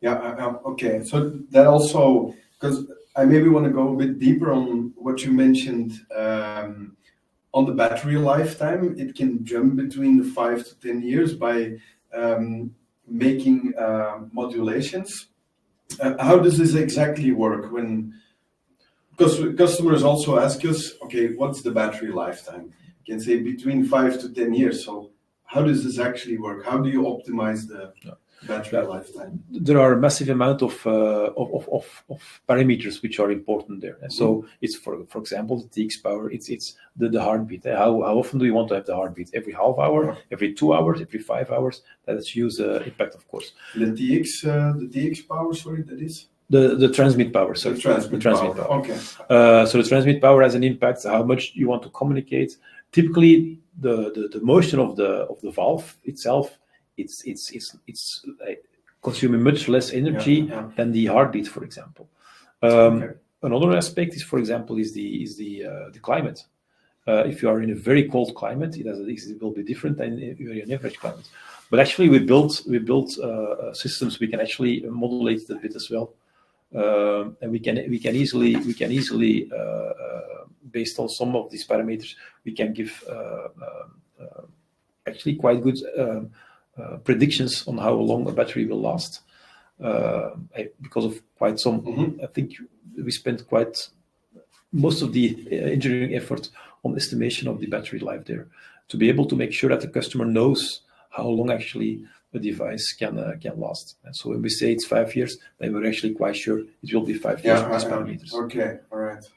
Yeah. Okay. So that also, because I maybe want to go a bit deeper on what you mentioned on the battery lifetime. It can jump between the 5 to 10 years by making modulations. How does this exactly work? Because customers also ask us, okay, what's the battery lifetime? You can say between 5 to 10 years. So how does this actually work? How do you optimize the battery lifetime? There are a massive amount of parameters which are important there. And so it's for example the TX power. It's the heartbeat. How often do you want to have the heartbeat? Every half hour, every 2 hours, every 5 hours. That is huge impact, of course. The TX power. Sorry, that is. The transmit power. Sorry, the transmit power. Okay. So the transmit power has an impact. How much you want to communicate. Typically, the motion of the valve itself, it's consuming much less energy than the heartbeat, for example. Another aspect is, for example, is the climate. If you are in a very cold climate, it will be different than if you're in an average climate. But actually, we built systems we can actually modulate a bit as well. And we can easily based on some of these parameters, we can give actually quite good predictions on how long a battery will last. Because of quite some, I think we spent quite most of the engineering effort on estimation of the battery life there, to be able to make sure that the customer knows how long actually a device can last. And so when we say it's 5 years, then we're actually quite sure it will be 5 years with these parameters. Okay, all right.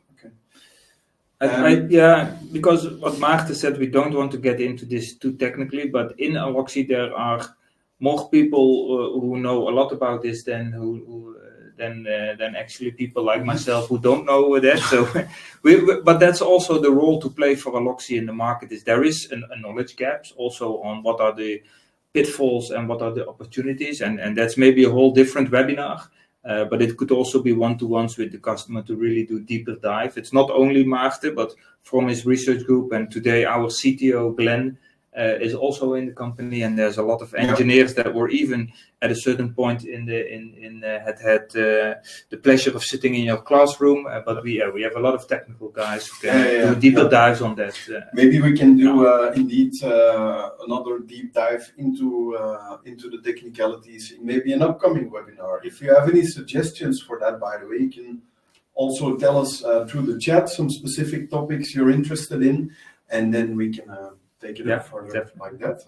Because what Maarten said, we don't want to get into this too technically, but in Aloxy there are more people who know a lot about this than actually people like myself who don't know that. So, but that's also the role to play for Aloxy in the market. Is there is a knowledge gap also on what are the pitfalls and what are the opportunities, and that's maybe a whole different webinar. But it could also be one-to-ones with the customer to really do deeper dive. It's not only Maarten, but from his research group, and today our CTO Glenn is also in the company, and there's a lot of engineers that were even at a certain point had the pleasure of sitting in your classroom. But we have a lot of technical guys who can do deeper dives on that. Maybe we can do indeed another deep dive into the technicalities, maybe an upcoming webinar. If you have any suggestions for that, by the way, you can also tell us through the chat some specific topics you're interested in, and then we can take it up further like that.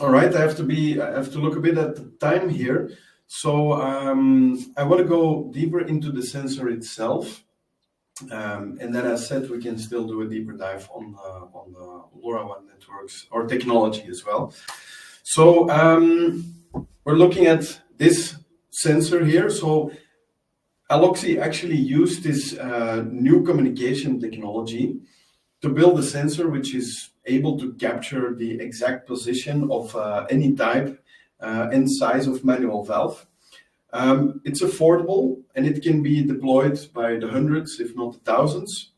All right, I have to look a bit at the time here. So I want to go deeper into the sensor itself, and then as said, we can still do a deeper dive on the LoRaWAN networks or technology as well. So we're looking at this sensor here. So Aloxy actually used this new communication technology to build a sensor which is able to capture the exact position of any type and size of manual valve. It's affordable and it can be deployed by the hundreds, if not the thousands.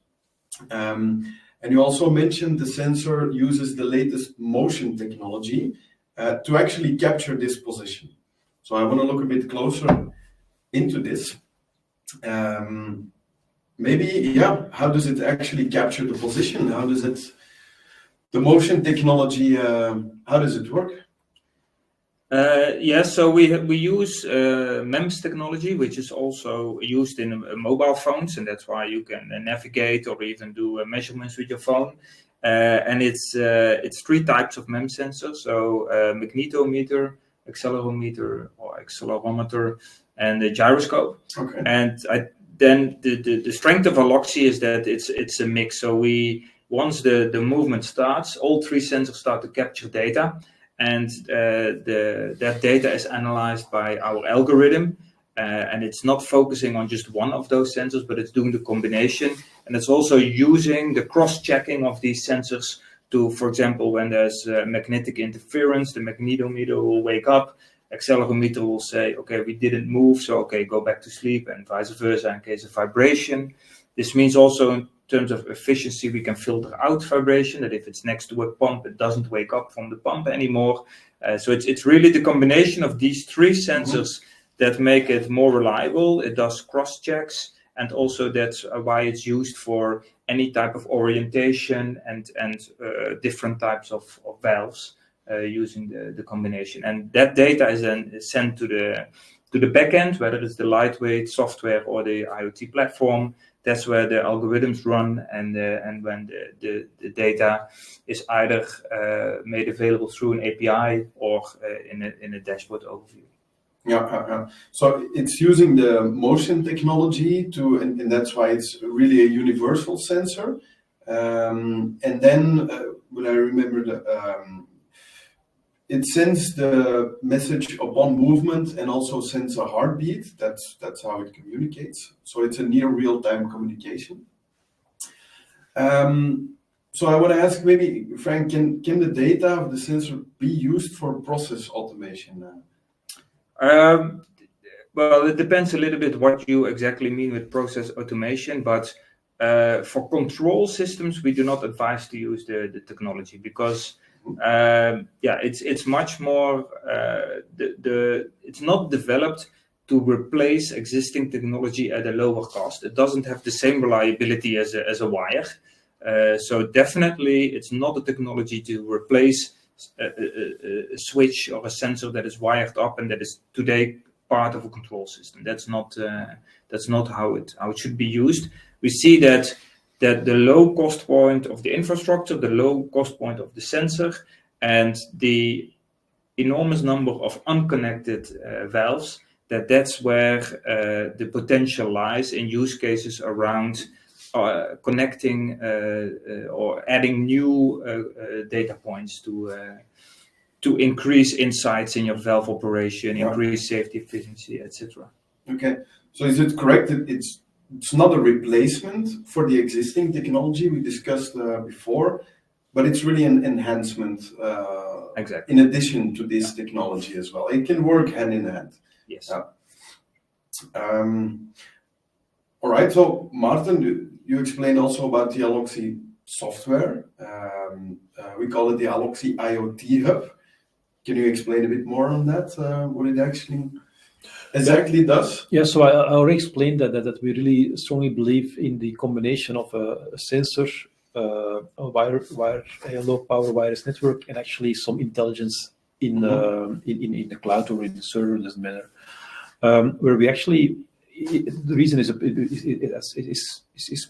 And you also mentioned the sensor uses the latest motion technology to actually capture this position. So I want to look a bit closer into this. How does it actually capture the position? How does the motion technology, how does it work? So we use MEMS technology, which is also used in mobile phones, and that's why you can navigate or even do measurements with your phone. And it's 3 types of MEMS sensors, so magnetometer, accelerometer or accelerometer, and the gyroscope. Okay. And then the strength of Aloxy is that it's a mix. So once the movement starts, all 3 sensors start to capture data, and that data is analyzed by our algorithm, and it's not focusing on just one of those sensors, but it's doing the combination, and it's also using the cross-checking of these sensors to, for example, when there's magnetic interference, the magnetometer will wake up accelerometer will say, okay, we didn't move, so okay, go back to sleep, and vice versa in case of vibration. This means also in terms of efficiency, we can filter out vibration, that if it's next to a pump, it doesn't wake up from the pump anymore. So it's really the combination of these three sensors that make it more reliable. It does cross checks, and also that's why it's used for any type of orientation and different types of valves using the combination. And that data is then sent to the backend, whether it's the lightweight software or the IoT platform. That's where the algorithms run, and when the data is either made available through an API or in a dashboard overview. Yeah. So it's using the motion technology and that's why it's really a universal sensor. And then when I remember it sends the message upon movement and also sends a heartbeat. That's how it communicates. So it's a near real-time communication. So I want to ask maybe, Frank, can the data of the sensor be used for process automation? Well, it depends a little bit what you exactly mean with process automation, but for control systems, we do not advise to use the technology because it's much more it's not developed to replace existing technology at a lower cost. It doesn't have the same reliability as a wire. So definitely it's not a technology to replace a switch or a sensor that is wired up and that is today part of a control system. That's not how it should be used. We see that the low cost point of the infrastructure, the low cost point of the sensor, and the enormous number of unconnected valves, that's where the potential lies in use cases around connecting or adding new data points to increase insights in your valve operation, increase safety, efficiency, etc. Okay, so is it correct that it's not a replacement for the existing technology we discussed before, but it's really an enhancement exactly. in addition to this technology as well. It can work hand in hand. Yes. All right, so Maarten, you explained also about the Aloxy software. We call it the Aloxy IoT Hub. Can you explain a bit more on that, what it actually exactly does? Yeah, so I already explained that we really strongly believe in the combination of a sensor, a low power wireless network, and actually some intelligence in the cloud or in the server, doesn't matter. Where we actually, the reason is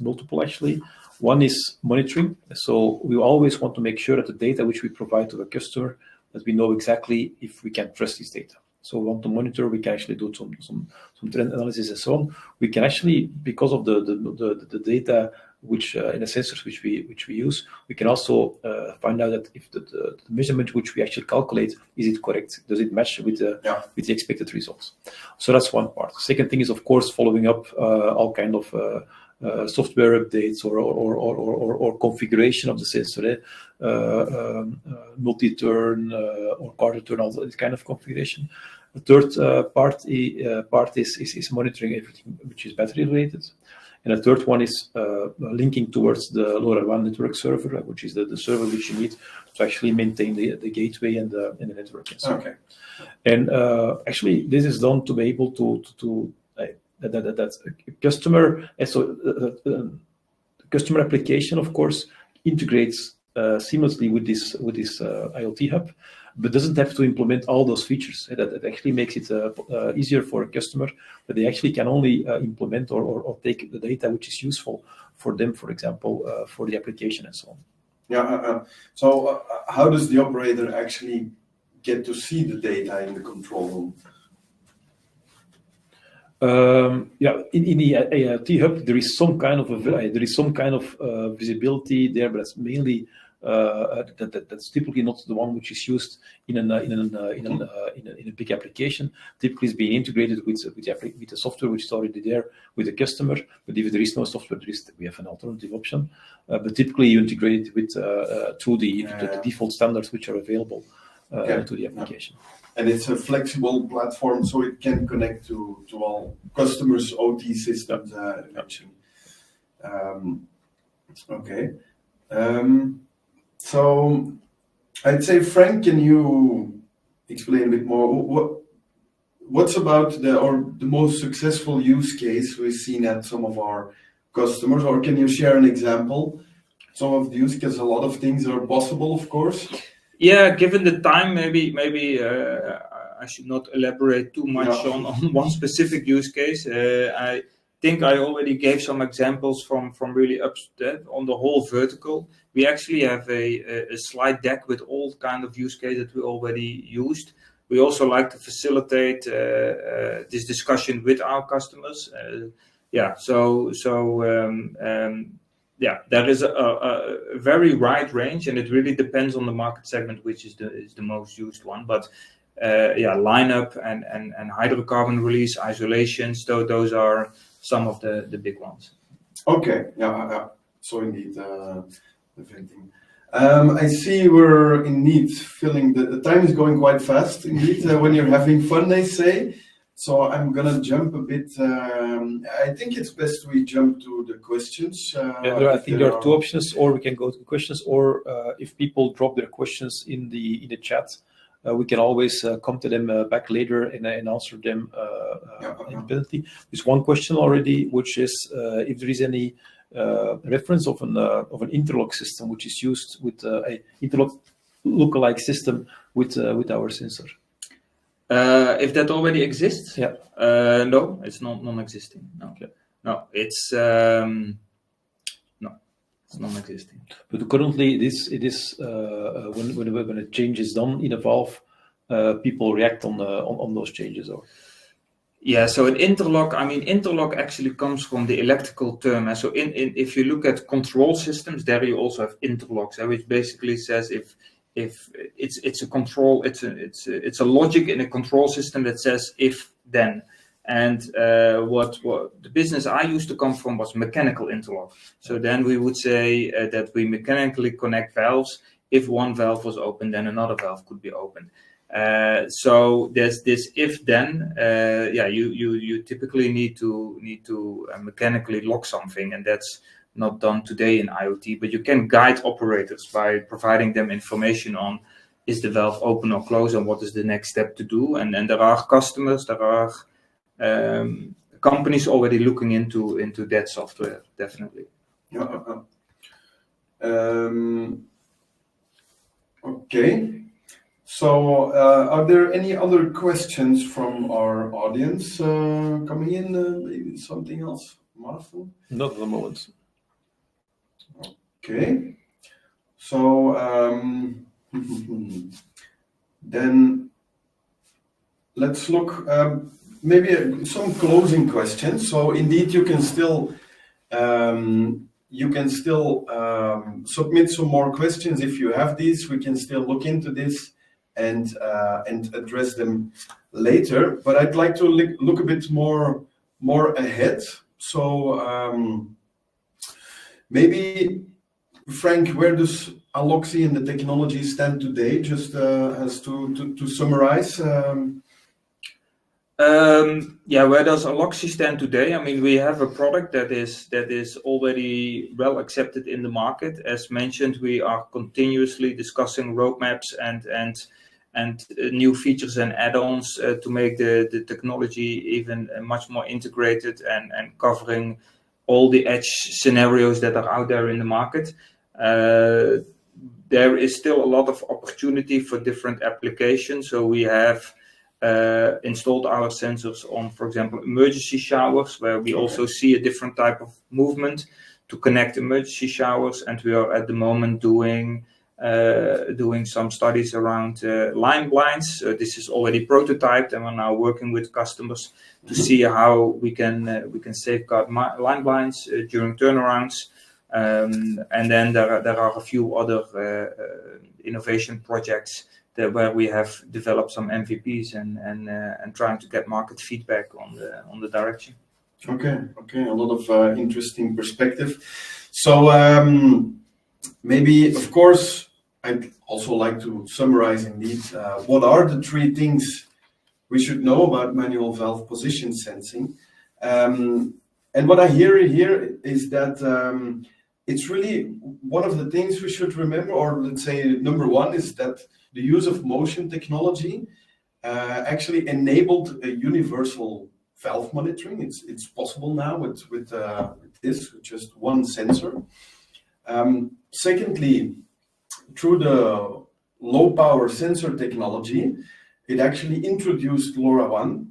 multiple actually. One is monitoring. So we always want to make sure that the data which we provide to the customer, that we know exactly if we can trust this data. So we want to monitor, we can actually do some trend analysis and so on. We can actually, because of the data which in the sensors which we use, we can also find out that if the measurement which we actually calculate, is it correct? Does it match with the expected results? So that's one part. The second thing is, of course, following up all kind of software updates or configuration of the sensor, multi-turn or quarter-turn, all this kind of configuration. The third part is monitoring everything which is battery related. And the third one is linking towards the LoRaWAN network server, which is the server which you need to actually maintain the gateway and the network. And so okay. And actually, this is done to be able to that customer, and so the customer application, of course, integrates seamlessly with this IoT hub, but doesn't have to implement all those features. That actually makes it easier for a customer, that they actually can only implement or take the data which is useful for them, for example, for the application and so on. Yeah. So how does the operator actually get to see the data in the control room? In the IoT hub, there is some kind of visibility there, but it's mainly that's typically not the one which is used in a big application. Typically, it's being integrated with the software which is already there with the customer. But if there is no software, we have an alternative option. But typically, you integrate it with through the default standards which are available to the application. And it's a flexible platform, so it can connect to all customers' OT systems eventually. Okay. So I'd say, Frank, can you explain a bit more what's about the most successful use case we've seen at some of our customers, or can you share an example? Some of the use cases, a lot of things are possible, of course. Yeah, given the time, maybe I should not elaborate too much on one specific use case. I think I already gave some examples from really on the whole vertical. We actually have a slide deck with all kind of use cases that we already used. We also like to facilitate this discussion with our customers. There is a very wide range, and it really depends on the market segment, which is the most used one. But lineup and hydrocarbon release isolations, those are some of the big ones. Okay, so indeed, the venting. I see we're indeed filling the time is going quite fast indeed when you're having fun, they say. So I'm gonna jump a bit. I think it's best we jump to the questions. I think there are two options, or we can go to questions, or if people drop their questions in the chat, we can always come to them back later and answer them independently. There's one question already, which is if there is any reference of an interlock system which is used with a interlock lookalike system with our sensor. If that already exists? Yeah. No, it's non-existing. No. Okay. No, it's non-existing. But currently, it is when a change is done in a valve, people react on those changes. Or yeah, so an interlock. I mean, interlock actually comes from the electrical term. And so, if you look at control systems, there you also have interlocks, which basically says if it's a control, it's a logic in a control system that says if then. And what the business I used to come from was mechanical interlock. So then we would say that we mechanically connect valves. If one valve was open, then another valve could be opened. So there's this if then. You typically need to mechanically lock something, and that's not done today in IoT, but you can guide operators by providing them information on is the valve open or closed and what is the next step to do. And there are customers, there are companies already looking into that software, definitely. Okay. So are there any other questions from our audience coming in? Maybe something else, Maarten? Not at the moment. Okay, so then let's look maybe some closing questions. So indeed, you can still submit some more questions if you have these. We can still look into this and address them later. But I'd like to look a bit more ahead. So maybe, Frank, where does Aloxy and the technology stand today? Just as to summarize. Where does Aloxy stand today? I mean, we have a product that is already well accepted in the market. As mentioned, we are continuously discussing roadmaps and new features and add-ons to make the technology even much more integrated and covering all the edge scenarios that are out there in the market. There is still a lot of opportunity for different applications. So we have installed our sensors on, for example, emergency showers, where we also see a different type of movement to connect emergency showers. And we are at the moment doing some studies around line blinds. This is already prototyped, and we're now working with customers to see how we can safeguard line blinds during turnarounds. And then there are a few other innovation projects where we have developed some MVPs and trying to get market feedback on the direction. Okay, a lot of interesting perspective. So maybe, of course, I'd also like to summarize indeed what are the three things we should know about manual valve position sensing. And what I hear here is that it's really one of the things we should remember, or let's say number one is that the use of motion technology actually enabled a universal valve monitoring. It's possible now with this, with just one sensor. Secondly, through the low power sensor technology, it actually introduced LoRaWAN,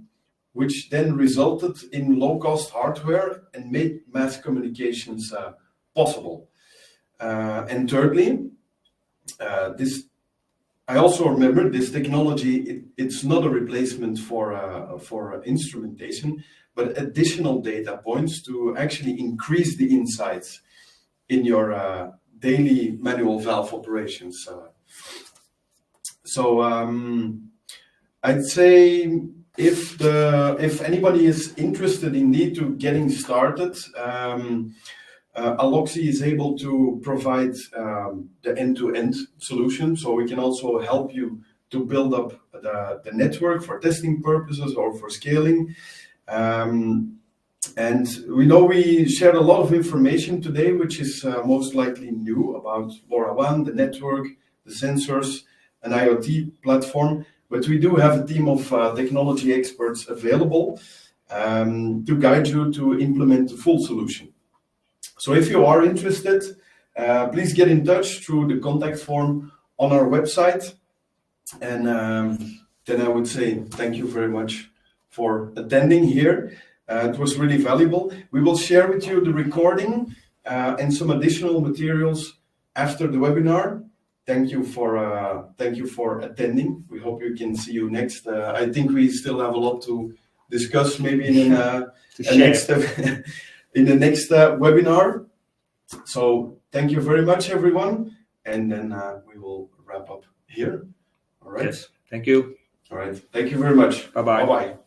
which then resulted in low cost hardware and made mass communications possible. And thirdly, I also remember this technology, it's not a replacement for instrumentation, but additional data points to actually increase the insights in your daily manual valve operations. So I'd say if anybody is interested indeed to getting started, Aloxy is able to provide the end-to-end solution, so we can also help you to build up the network for testing purposes or for scaling. And we know we shared a lot of information today, which is most likely new about LoRaWAN, the network, the sensors, an IoT platform, but we do have a team of technology experts available to guide you to implement the full solution. So if you are interested, please get in touch through the contact form on our website. And then I would say thank you very much for attending here. It was really valuable. We will share with you the recording and some additional materials after the webinar. Thank you for attending. We hope we can see you next. I think we still have a lot to discuss, maybe in the next webinar. So thank you very much, everyone. And then we will wrap up here. All right. Yes. Thank you. All right. Thank you very much. Bye-bye. Bye-bye.